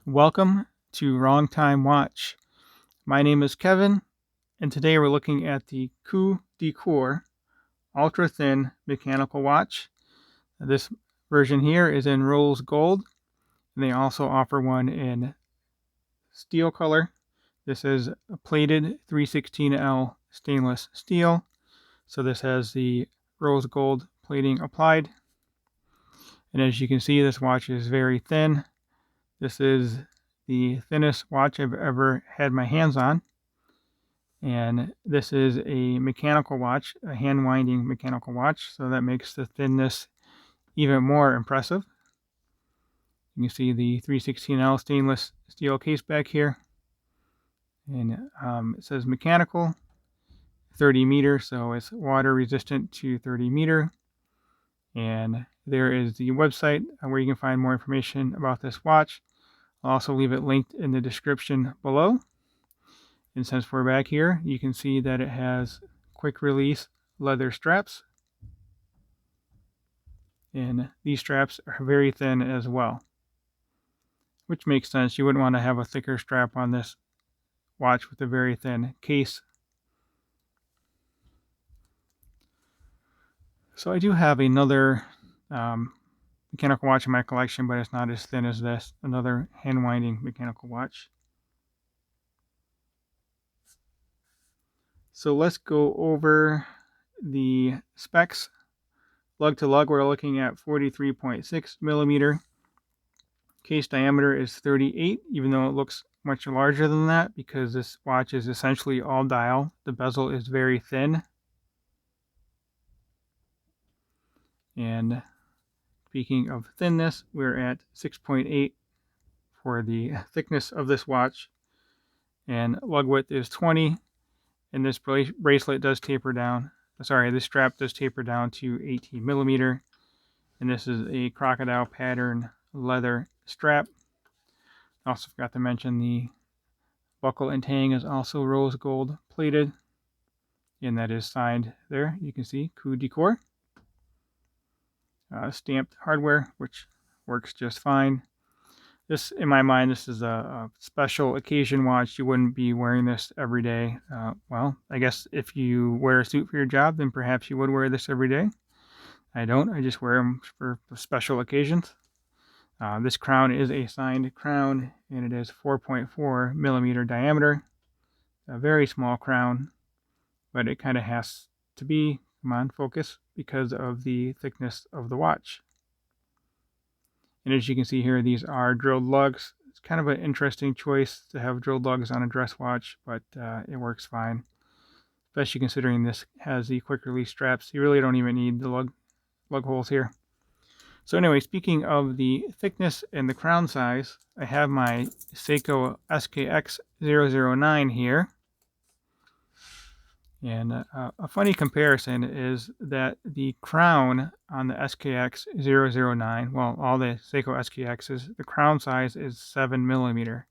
Welcome to Wrong Time Watch. My name is Kevin, and today we're looking at the Coup De Coeur Ultra Thin Mechanical Watch. This version here is in rose gold, and they also offer one in steel color. This is a plated 316L stainless steel, so this has the rose gold plating applied. And as you can see, this watch is very thin. This is the thinnest watch I've ever had my hands on. And this is a mechanical watch, a hand winding mechanical watch, so that makes the thinness even more impressive. You can see the 316L stainless steel case back here, and it says mechanical, 30 meter, so it's water resistant to 30 meter. And there is the website where you can find more information about this watch. I'll also leave it linked in the description below. And since we're back here, you can see that it has quick release leather straps. And these straps are very thin as well, which makes sense. You wouldn't want to have a thicker strap on this watch with a very thin case. So I do have another mechanical watch in my collection, but it's not as thin as this, another hand winding mechanical watch. So let's go over the specs. Lug to lug, we're looking at 43.6 millimeter. Case diameter is 38, even though it looks much larger than that because this watch is essentially all dial. The bezel is very thin. And speaking of thinness, we're at 6.8 for the thickness of this watch. And lug width is 20. And this bracelet does taper down. This strap does taper down to 18 millimeter. And this is a crocodile pattern leather strap. Also forgot to mention the buckle and tang is also rose gold plated. And that is signed there. You can see Coup De Coeur. Stamped hardware, which works just fine. This, in my mind, this is a special occasion watch. You wouldn't be wearing this every day. Well, I guess if you wear a suit for your job, then perhaps you would wear this every day. I don't. I just wear them for special occasions. This crown is a signed crown, and it is 4.4 millimeter diameter. A very small crown, but it kind of has to be. Come on, focus, because of the thickness of the watch. And as you can see here, these are drilled lugs. It's kind of an interesting choice to have drilled lugs on a dress watch, but it works fine. Especially considering this has the quick release straps. You really don't even need the lug holes here. So anyway, speaking of the thickness and the crown size, I have my Seiko SKX 009 here. And a funny comparison is that the crown on the SKX 009, well, all the Seiko SKXs, the crown size is 7 millimeter.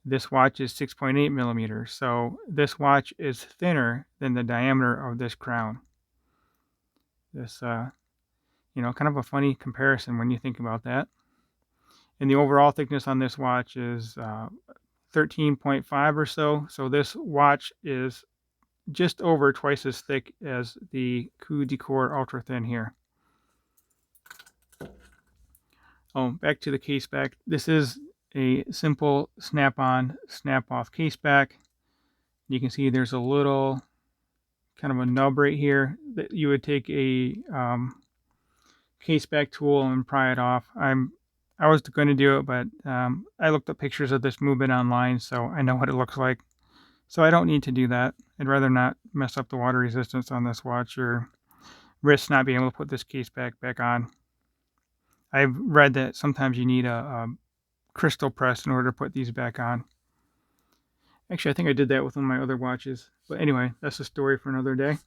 This watch is 6.8 millimeter. So this watch is thinner than the diameter of this crown. This, kind of a funny comparison when you think about that. And the overall thickness on this watch is 13.5 or so. So this watch is just over twice as thick as the Coup De Coeur Ultra Thin here. Oh, back to the case back. This is a simple snap-on, snap-off case back. You can see there's a little kind of a nub right here that you would take a case back tool and pry it off. I was going to do it, but I looked up pictures of this movement online, so I know what it looks like. So I don't need to do that. I'd rather not mess up the water resistance on this watch or risk not being able to put this case back on. I've read that sometimes you need a crystal press in order to put these back on. Actually, I think I did that with one of my other watches. But anyway, that's a story for another day.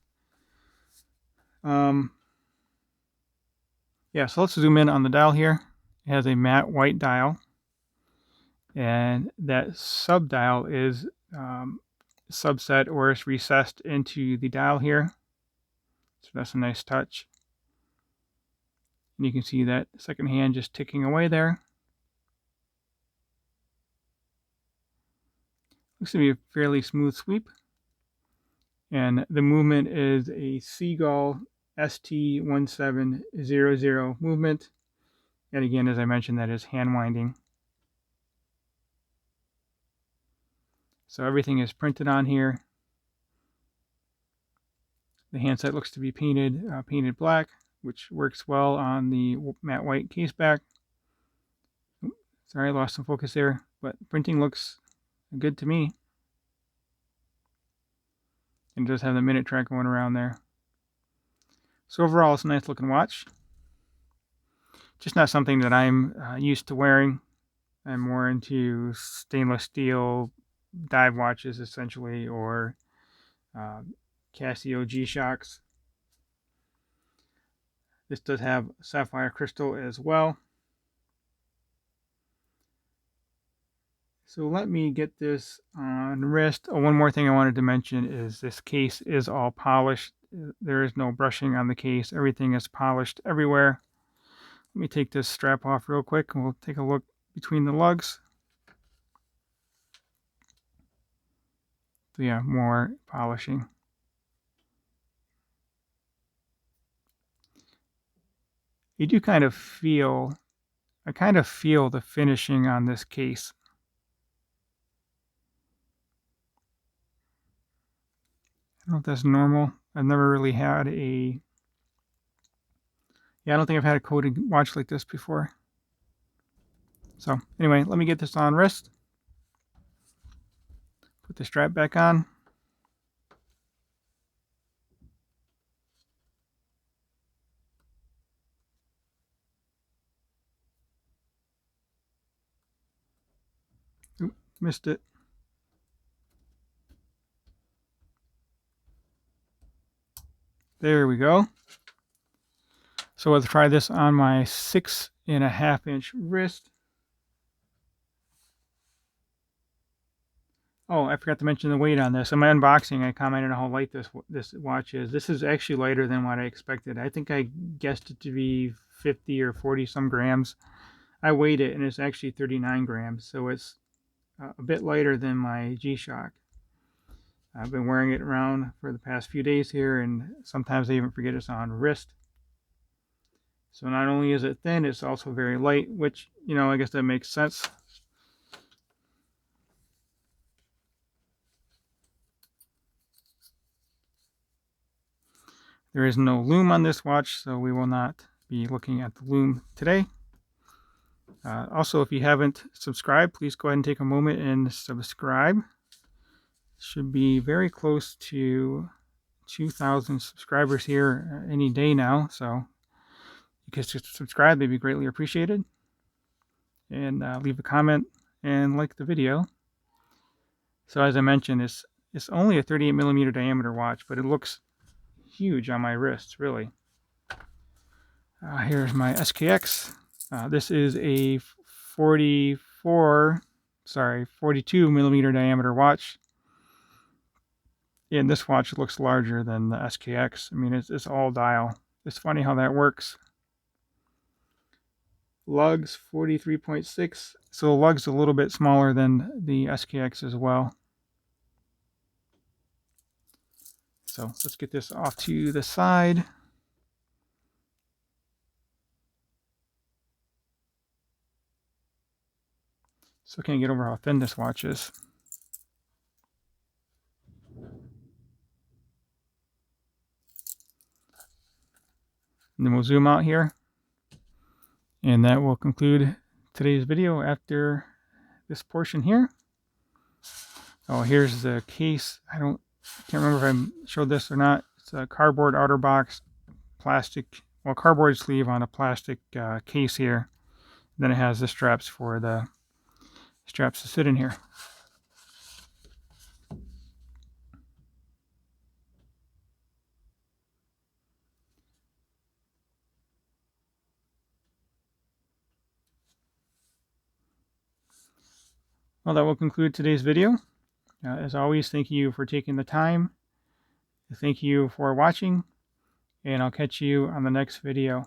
Yeah, so let's zoom in on the dial here. It has a matte white dial. And that sub-dial is subset or is recessed into the dial here. So that's a nice touch. And you can see that second hand just ticking away there. Looks to be a fairly smooth sweep. And the movement is a Seagull ST1700 movement. And again, as I mentioned, that is hand winding. So everything is printed on here. The handset looks to be painted black, which works well on the matte white case back. Sorry, I lost some focus there, but printing looks good to me. And it does have the minute track going around there. So overall, it's a nice looking watch. Just not something that I'm used to wearing. I'm more into stainless steel dive watches, essentially, or Casio G-Shocks. This does have sapphire crystal as well. So let me get this on wrist. Oh, one more thing I wanted to mention is this case is all polished. There is no brushing on the case. Everything is polished everywhere. Let me take this strap off real quick and we'll take a look between the lugs. So yeah, more polishing. You do kind of feel, I kind of feel the finishing on this case. I don't know if that's normal. I've never really had a, I don't think I've had a coated watch like this before. So anyway, let me get this on wrist. Put the strap back on. Oop, missed it. There we go. So let's try this on my 6.5 inch wrist. Oh, I forgot to mention the weight on this. In my unboxing, I commented on how light this watch is. This is actually lighter than what I expected. I think I guessed it to be 50 or 40 some grams. I weighed it and it's actually 39 grams. So it's a bit lighter than my G-Shock. I've been wearing it around for the past few days here, and sometimes I even forget it's on wrist. So not only is it thin, it's also very light, which, you know, I guess that makes sense. There is no lume on this watch, so we will not be looking at the lume today. Also, if you haven't subscribed, please go ahead and take a moment and subscribe. Should be very close to 2,000 subscribers here any day now, so you can subscribe, they'd be greatly appreciated. And leave a comment and like the video. So as I mentioned, it's only a 38mm diameter watch, but it looks huge on my wrists, really. Here's my SKX. This is a 42mm diameter watch. And this watch looks larger than the SKX. I mean, it's all dial. It's funny how that works. Lugs 43.6. So the lug's a little bit smaller than the SKX as well. So let's get this off to the side. So I can't get over how thin this watch is. And then we'll zoom out here. And that will conclude today's video after this portion here. Oh, here's the case. Can't remember if I showed this or not. It's a cardboard outer box, plastic, well, cardboard sleeve on a plastic case here. Then it has the straps for the straps to sit in here. Well, that will conclude today's video. As always, thank you for taking the time. Thank you for watching, and I'll catch you on the next video.